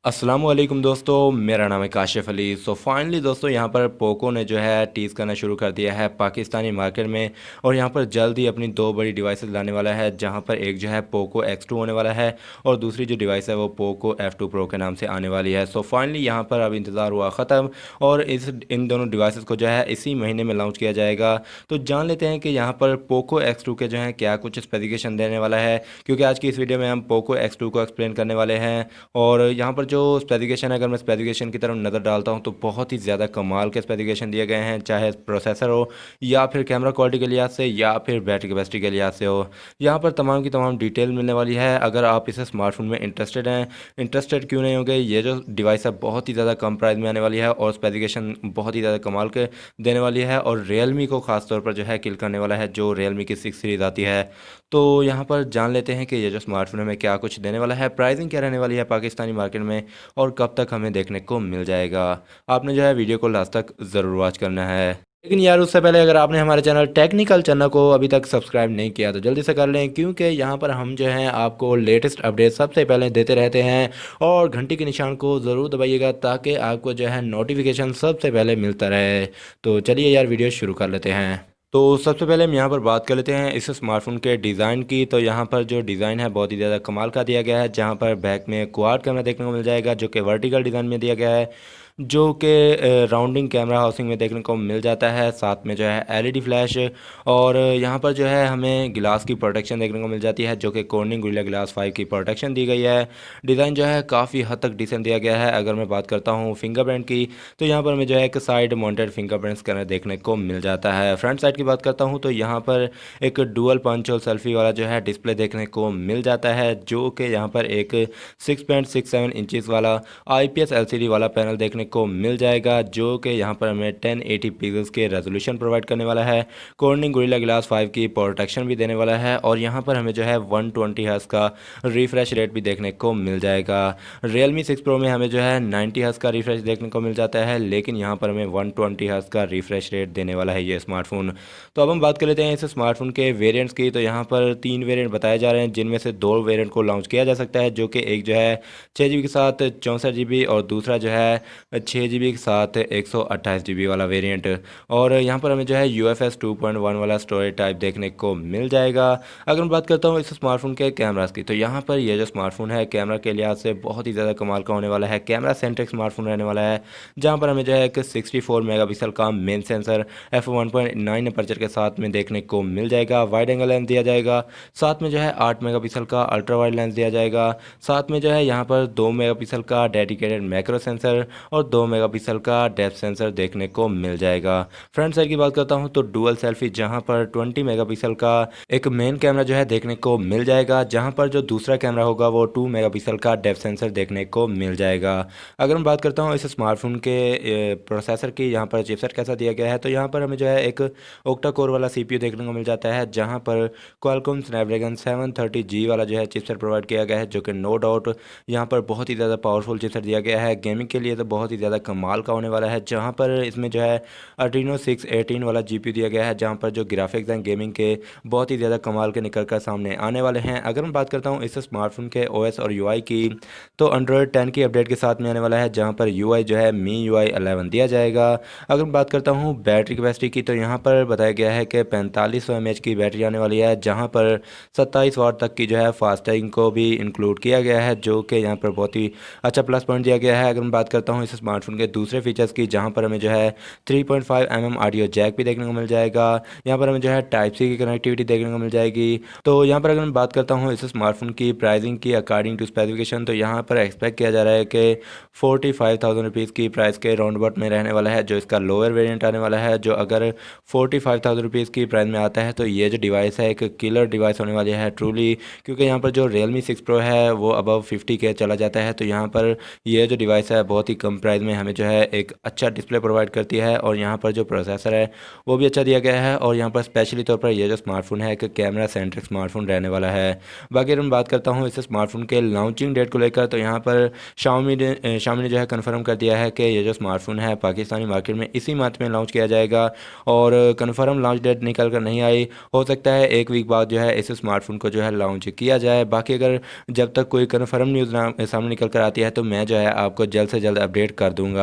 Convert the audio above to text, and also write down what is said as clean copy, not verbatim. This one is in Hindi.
अस्सलामुअलैकुम दोस्तों, मेरा नाम है काशिफ़ अली। फाइनली दोस्तों यहाँ पर पोको ने जो है टीज़ करना शुरू कर दिया है पाकिस्तानी मार्केट में। और यहाँ पर जल्द ही अपनी दो बड़ी डिवाइसेस लाने वाला है, जहाँ पर एक जो है पोको X2 होने वाला है और दूसरी जो डिवाइस है वो पोको F2 प्रो के नाम से आने वाली है। फाइनली यहाँ पर अब इंतज़ार हुआ ख़त्म और इन दोनों डिवाइसेस को जो है इसी महीने में लॉन्च किया जाएगा। तो जान लेते हैं कि यहाँ पर पोको X2 के जो है क्या कुछ स्पेसिफिकेशन देने वाला है, क्योंकि आज की इस वीडियो में हम पोको X2 को एक्सप्लेन करने वाले हैं। और यहाँ पर जो स्पेसिफिकेशन है, अगर मैं स्पेसिफिकेशन की तरफ नज़र डालता हूँ तो बहुत ही ज़्यादा कमाल के स्पेसिफिकेशन दिए गए हैं, चाहे प्रोसेसर हो या फिर कैमरा क्वालिटी के लिहाज से या फिर बैटरी कैपेसिटी के लिहाज से हो। यहाँ पर तमाम की तमाम डिटेल मिलने वाली है। अगर आप इस स्मार्टफोन में इंटरेस्टेड हैं, इंटरेस्टेड क्यों नहीं होंगे, ये जो डिवाइस है बहुत ही ज़्यादा कम प्राइस में आने वाली है और स्पेसिफिकेशन बहुत ही ज़्यादा कमाल के देने वाली है और रियलमी को खास तौर पर जो है किल करने वाला है, जो रियलमी की 6 सीरीज़ आती है। तो यहाँ पर जान लेते हैं कि ये जो स्मार्टफोन में क्या कुछ देने वाला है, प्राइसिंग क्या रहने वाली है पाकिस्तानी मार्केट में और कब तक हमें देखने को मिल जाएगा। आपने जो है वीडियो को लास्ट तक ज़रूर वॉच करना है। लेकिन यार उससे पहले अगर आपने हमारे चैनल को अभी तक सब्सक्राइब नहीं किया तो जल्दी से कर लें, क्योंकि यहाँ पर हम जो हैं आपको लेटेस्ट अपडेट सबसे पहले देते रहते हैं। और घंटी के निशान को ज़रूर दबाइएगा ताकि आपको जो है नोटिफिकेशन सबसे पहले मिलता रहे। तो चलिए यार वीडियो शुरू कर लेते हैं। तो सबसे पहले हम यहाँ पर बात कर लेते हैं इस स्मार्टफोन के डिज़ाइन की। तो यहाँ पर जो डिज़ाइन है बहुत ही ज़्यादा कमाल का दिया गया है, जहाँ पर बैक में क्वाड कैमरा देखने को मिल जाएगा जो कि वर्टिकल डिज़ाइन में दिया गया है, जो कि राउंडिंग कैमरा हाउसिंग में देखने को मिल जाता है। साथ में जो है एलईडी फ्लैश और यहाँ पर जो है हमें गिलास की प्रोटेक्शन देखने को मिल जाती है, जो कि कॉर्निंग गोरिल्ला ग्लास 5 की प्रोटेक्शन दी गई है। डिज़ाइन जो है काफ़ी हद तक डिसेंट दिया गया है। अगर मैं बात करता हूँ फिंगरप्रिंट की, तो यहाँ पर हमें जो है एक साइड माउंटेड फिंगरप्रिंट स्कैनर देखने को मिल जाता है। फ्रंट साइड की बात करता हूँ तो यहाँ पर एक डुअल पंच और सेल्फी वाला जो है डिस्प्ले देखने को मिल जाता है, जो कि यहाँ पर एक 6.67 इंचज़ वाला IPS LCD वाला पैनल देखने को मिल जाएगा, जो कि यहाँ पर हमें 1080 पिक्सल्स के रेजोल्यूशन प्रोवाइड करने वाला है। कॉर्निंग गोरिल्ला ग्लास 5 की प्रोटेक्शन भी देने वाला है और यहाँ पर हमें जो है 120 हर्ट्ज का रिफ्रेश रेट भी देखने को मिल जाएगा। Realme 6 Pro में हमें जो है 90 हर्ट्ज का रिफ्रेश देखने को मिल जाता है, लेकिन यहाँ पर हमें 120 हर्ट्ज का रिफ्रेश रेट देने वाला है ये स्मार्टफोन। तो अब हम बात कर लेते हैं इस स्मार्टफोन के वेरिएंट्स की। तो यहाँ पर 3 वेरिएंट बताए जा रहे हैं, जिनमें से 2 वेरिएंट को लॉन्च किया जा सकता है, जो कि एक जो है 6 GB के साथ 64 GB और दूसरा जो है 6 GB के साथ 128 GB वाला वेरिएंट। और यहाँ पर हमें जो है UFS 2.1 वाला स्टोरेज टाइप देखने को मिल जाएगा। अगर मैं बात करता हूँ इस स्मार्टफोन के कैमरास की, तो यहाँ पर ये जो स्मार्टफोन है कैमरा के लिहाज से बहुत ही ज़्यादा कमाल का होने वाला है। कैमरा सेंट्रिक स्मार्टफोन रहने वाला है, जहाँ पर हमें जो है एक 64 मेगापिक्सल का मेन सेंसर f1.9 अपर्चर के साथ में देखने को मिल जाएगा। वाइड एंगल लेंस दिया जाएगा, साथ में जो है 8 मेगापिक्सल का अल्ट्रा वाइड लेंस दिया जाएगा। साथ में जो है यहाँ पर 2 मेगापिक्सल का डेडिकेटेड मैक्रो सेंसर और 2 मेगापिक्सल का डेप्थ सेंसर देखने को मिल जाएगा। फ्रंट साइड की बात करता हूँ तो डुअल सेल्फी, जहाँ पर 20 मेगापिक्सल का एक मेन कैमरा जो है देखने को मिल जाएगा, जहाँ पर जो दूसरा कैमरा होगा वो 2 मेगापिक्सल का डेप्थ सेंसर देखने को मिल जाएगा। अगर मैं बात करता हूँ इस स्मार्टफोन के प्रोसेसर की, यहाँ पर चिपसेट कैसा दिया गया है, तो यहाँ पर हमें जो है एक ओक्टा कोर वाला CPU देखने को मिल जाता है, जहाँ पर क्वालकॉम स्नैपड्रैगन 730G वाला जो है चिपसेट प्रोवाइड किया गया है, जो कि नो डाउट यहाँ पर बहुत ही ज़्यादा पावरफुल चिपसेट दिया गया है। गेमिंग के लिए तो बहुत ही ज़्यादा कमाल का होने वाला है, जहाँ पर इसमें जो है Adreno 618 वाला GPU दिया गया है, जहाँ पर जो ग्राफिक्स एंड गेमिंग के बहुत ही ज़्यादा कमाल के निकल कर सामने आने वाले हैं। अगर मैं बात करता हूँ इस स्मार्टफोन के OS और UI की, तो Android 10 की अपडेट के साथ में आने वाला है, जहाँ पर UI जो है MIUI 11 दिया जाएगा। अगर मैं बात करता हूँ बैटरी कैपेसिटी की, तो यहाँ पर बताया गया है कि 4500 mAh की बैटरी आने वाली है, जहाँ पर 27 वाट तक की जो है फास्ट चार्जिंग को भी इंक्लूड किया गया है, जो कि यहाँ पर बहुत ही अच्छा प्लस पॉइंट दिया गया है। अगर मैं बात करता हूँ इस स्मार्टफोन के दूसरे फीचर्स की, जहाँ पर हमें जो है 3.5 mm ऑडियो जैक भी देखने को मिल जाएगा। यहाँ पर हमें जो है टाइप सी की कनेक्टिविटी देखने को मिल जाएगी। तो यहाँ पर अगर मैं बात करता हूँ इस स्मार्टफोन की प्राइसिंग की अकॉर्डिंग टू स्पेसिफिकेशन, तो यहाँ पर एक्सपेक्ट किया जा रहा है कि 45,000 रुपीज़ की प्राइस के राउंड अबाउट में रहने वाला है, जो इसका लोअर वेरिएंट आने वाला है। जो अगर 45,000 रुपीज़ की प्राइस में आता है तो ये जो डिवाइस है एक किलर डिवाइस होने वाली है ट्रूली, क्योंकि यहाँ पर जो Realme 6 Pro है वो अबव 50K चला जाता है। तो यहाँ पर ये जो डिवाइस है बहुत ही कम प्राइस में हमें जो है एक अच्छा डिस्प्ले प्रोवाइड करती है और यहाँ पर जो प्रोसेसर है वो भी अच्छा दिया गया है। और यहाँ पर स्पेशली तौर पर ये जो स्मार्टफोन है एक कैमरा सेंट्रिक स्मार्टफोन रहने वाला है। बाकी अगर मैं बात करता हूँ इस स्मार्टफोन के लॉन्चिंग डेट को लेकर, तो यहाँ पर Xiaomi ने जो है कन्फर्म कर दिया है कि ये जो स्मार्टफोन है पाकिस्तानी मार्केट में इसी मंथ में लॉन्च किया जाएगा। और कन्फर्म लॉन्च डेट निकल कर नहीं आई, हो सकता है एक वीक बाद जो है इस स्मार्टफोन को जो है लॉन्च किया जाए। बाकी अगर जब तक कोई कन्फर्म न्यूज़ सामने निकल कर आती है तो मैं जो है आपको जल्द से जल्द अपडेट कर दूंगा।